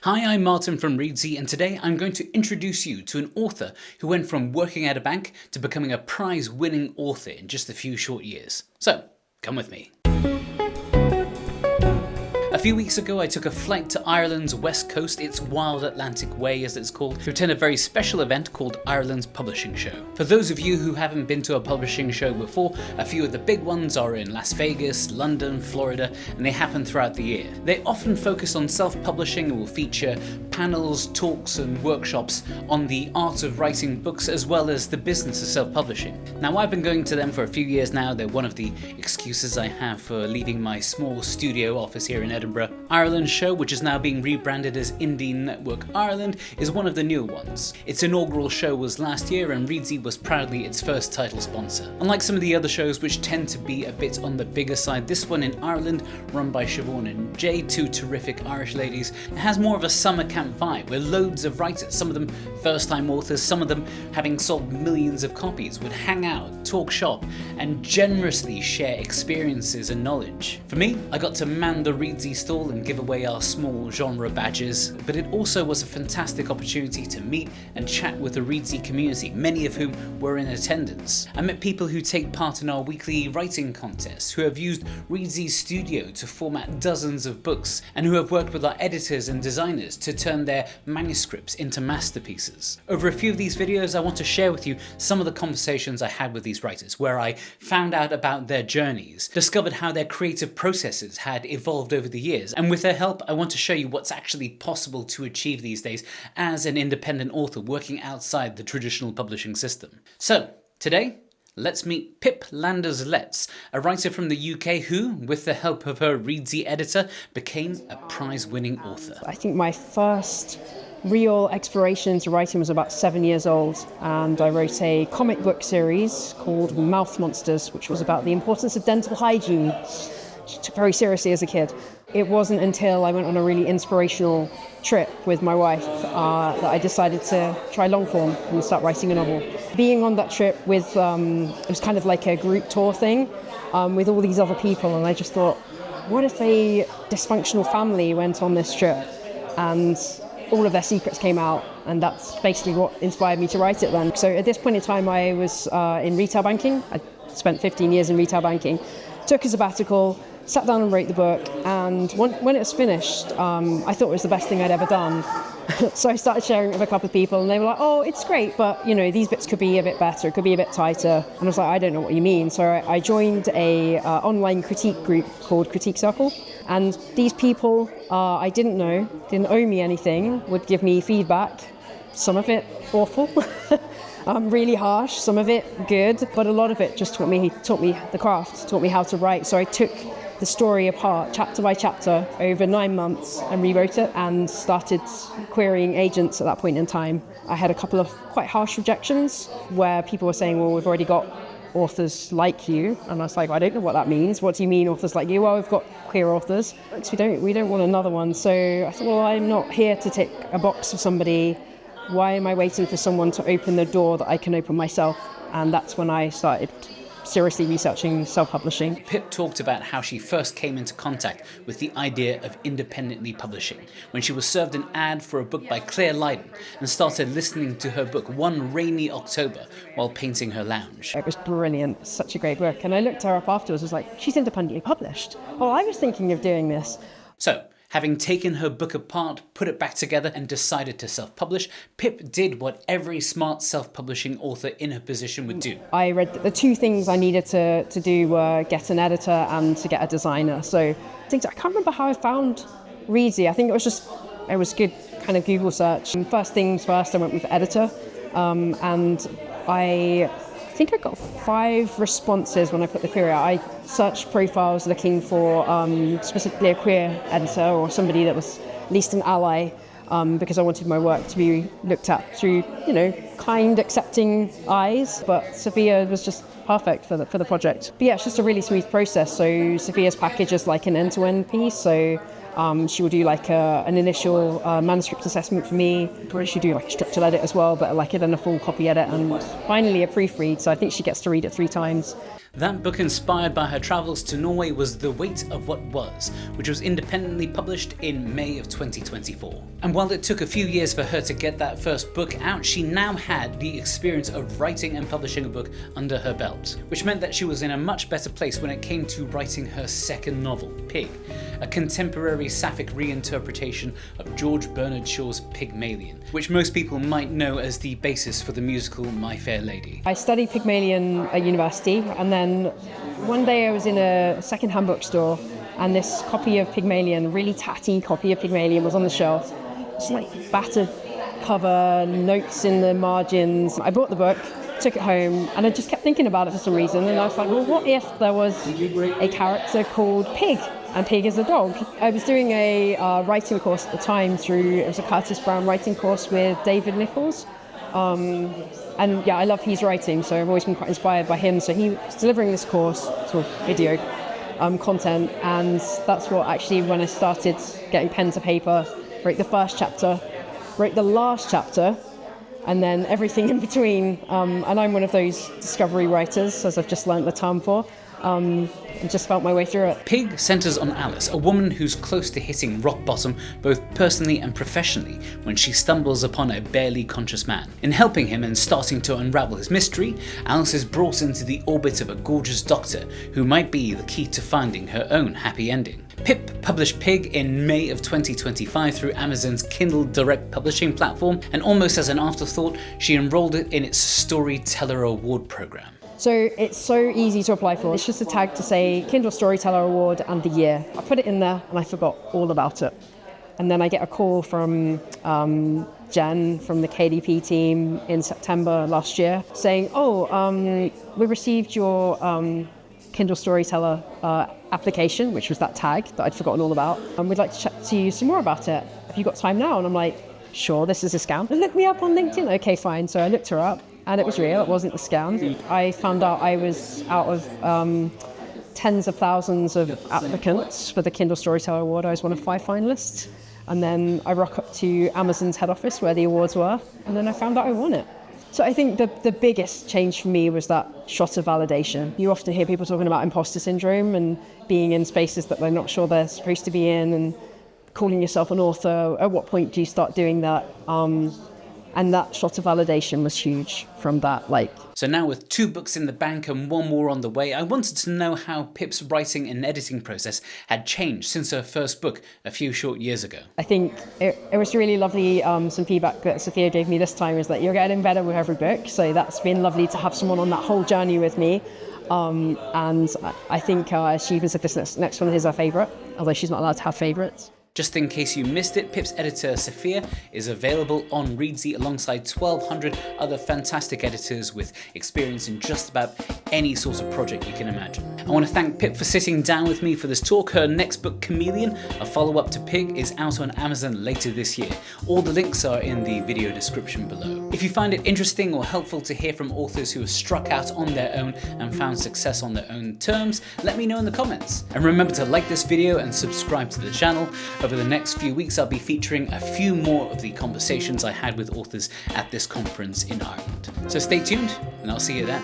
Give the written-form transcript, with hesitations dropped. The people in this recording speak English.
Hi, I'm Martin from Reedsy, and today I'm going to introduce you to an author who went from working at a bank to becoming a prize-winning author in just a few short years. So, come with me. A few weeks ago I took a flight to Ireland's west coast, its Wild Atlantic Way as it's called, to attend a very special event called Ireland's Publishing Show. For those of you who haven't been to a publishing show before, a few of the big ones are in Las Vegas, London, Florida, and they happen throughout the year. They often focus on self-publishing and will feature panels, talks and workshops on the art of writing books as well as the business of self-publishing. Now I've been going to them for a few years now. They're one of the excuses I have for leaving my small studio office here in Edinburgh. Ireland's show, which is now being rebranded as Indie Network Ireland, is one of the newer ones. Its inaugural show was last year and Reedsy was proudly its first title sponsor. Unlike some of the other shows which tend to be a bit on the bigger side, this one in Ireland, run by Siobhan and Jay, two terrific Irish ladies, has more of a summer camp vibe where loads of writers, some of them first-time authors, some of them having sold millions of copies, would hang out, talk shop and generously share experiences and knowledge. For me, I got to man the Reedsy stall and give away our small genre badges, but it also was a fantastic opportunity to meet and chat with the Reedsy community, many of whom were in attendance. I met people who take part in our weekly writing contests, who have used Reedsy Studio to format dozens of books, and who have worked with our editors and designers to turn their manuscripts into masterpieces. Over a few of these videos, I want to share with you some of the conversations I had with these writers, where I found out about their journeys, discovered how their creative processes had evolved over the years, and with their help I want to show you what's actually possible to achieve these days as an independent author working outside the traditional publishing system. So, today, let's meet Pip Landers-Letts, a writer from the UK who, with the help of her Reedsy editor, became a prize-winning author. I think my first real exploration into writing was about 7 years old, and I wrote a comic book series called Mouth Monsters, which was about the importance of dental hygiene, which I took very seriously as a kid. It wasn't until I went on a really inspirational trip with my wife that I decided to try long form and start writing a novel. Being on that trip with, it was kind of like a group tour thing with all these other people, and I just thought, what if a dysfunctional family went on this trip and all of their secrets came out, and that's basically what inspired me to write it then. So at this point in time I was in retail banking. I spent 15 years in retail banking, took a sabbatical, sat down and wrote the book, and when it was finished, I thought it was the best thing I'd ever done. So I started sharing it with a couple of people, and they were like, oh, it's great, but you know, these bits could be a bit better, it could be a bit tighter. And I was like, I don't know what you mean. So I joined a online critique group called Critique Circle, and these people I didn't know, didn't owe me anything, would give me feedback, some of it awful, really harsh, some of it good, but a lot of it just taught me the craft, taught me how to write. So I took the story apart chapter by chapter over 9 months and rewrote it and started querying agents at that point in time. I had a couple of quite harsh rejections where people were saying, well, we've already got authors like you, and I was like, I don't know what that means. What do you mean authors like you? Well, we've got queer authors. We don't want another one. So I thought, well, I'm not here to tick a box for somebody. Why am I waiting for someone to open the door that I can open myself? And that's when I started seriously researching self-publishing. Pip talked about how she first came into contact with the idea of independently publishing when she was served an ad for a book by Claire Lydon and started listening to her book one rainy October while painting her lounge. It was brilliant, such a great book. And I looked her up afterwards, I was like, she's independently published. Well, I was thinking of doing this. So, having taken her book apart, put it back together and decided to self-publish, Pip did what every smart self-publishing author in her position would do. I read that the two things I needed to do were get an editor and to get a designer. So I can't remember how I found Reedsy. I think it was good kind of Google search. And first things first, I went with editor, and I think I got 5 responses when I put the query out. I searched profiles looking for specifically a queer editor or somebody that was at least an ally, because I wanted my work to be looked at through, kind, accepting eyes. But Sophia was just perfect for the project. But yeah, it's just a really smooth process. So Sophia's package is like an end-to-end piece. So she will do like an initial manuscript assessment for me. She'll do like a structural edit as well, but then a full copy edit, and finally a proofread. So I think she gets to read it 3 times. That book, inspired by her travels to Norway, was The Weight of What Was, which was independently published in May of 2024. And while it took a few years for her to get that first book out, she now had the experience of writing and publishing a book under her belt, which meant that she was in a much better place when it came to writing her second novel, Pig, a contemporary sapphic reinterpretation of George Bernard Shaw's Pygmalion, which most people might know as the basis for the musical My Fair Lady. I studied Pygmalion at university, and then one day I was in a second-hand bookstore, and this copy of Pygmalion, really tatty copy of Pygmalion, was on the shelf. It's like battered cover, notes in the margins. I bought the book, took it home, and I just kept thinking about it for some reason, and I was like, well, what if there was a character called Pig, and Pig is a dog? I was doing a writing course at the time it was a Curtis Brown writing course with David Nichols, and yeah, I love his writing, so I've always been quite inspired by him. So he was delivering this course, sort of video content, and that's what actually, when I started getting pen to paper, wrote the first chapter, wrote the last chapter, and then everything in between. And I'm one of those discovery writers, as I've just learnt the term for, and just felt my way through it. Pig centres on Alice, a woman who's close to hitting rock bottom both personally and professionally when she stumbles upon a barely conscious man. In helping him and starting to unravel his mystery, Alice is brought into the orbit of a gorgeous doctor who might be the key to finding her own happy ending. Pip published Pig in May of 2025 through Amazon's Kindle Direct publishing platform, and almost as an afterthought, she enrolled it in its Storyteller Award program. So it's so easy to apply for. It's just a tag to say Kindle Storyteller Award and the year. I put it in there and I forgot all about it. And then I get a call from Jen from the KDP team in September last year saying, we received your Kindle Storyteller application, which was that tag that I'd forgotten all about, and we'd like to chat to you some more about it. Have you got time now? And I'm like, sure, this is a scam. Look me up on LinkedIn. Okay, fine. So I looked her up, and it was real. It wasn't a scam. I found out I was out of tens of thousands of applicants for the Kindle Storyteller Award. I was one of 5 finalists. And then I rock up to Amazon's head office where the awards were, and then I found out I won it. So I think the biggest change for me was that shot of validation. You often hear people talking about imposter syndrome and being in spaces that they're not sure they're supposed to be in, and calling yourself an author. At what point do you start doing that? And that shot of validation was huge from that. So now with 2 books in the bank and 1 more on the way, I wanted to know how Pip's writing and editing process had changed since her first book a few short years ago. I think it was really lovely. Some feedback that Sophia gave me this time is that you're getting better with every book. So that's been lovely to have someone on that whole journey with me. And I think she even said this next one is her favourite, although she's not allowed to have favourites. Just in case you missed it, Pip's editor Sophia is available on Reedsy alongside 1,200 other fantastic editors with experience in just about any sort of project you can imagine. I want to thank Pip for sitting down with me for this talk. Her next book, Chameleon, a follow-up to Pig, is out on Amazon later this year. All the links are in the video description below. If you find it interesting or helpful to hear from authors who have struck out on their own and found success on their own terms, let me know in the comments. And remember to like this video and subscribe to the channel. Over the next few weeks, I'll be featuring a few more of the conversations I had with authors at this conference in Ireland. So stay tuned, and I'll see you then.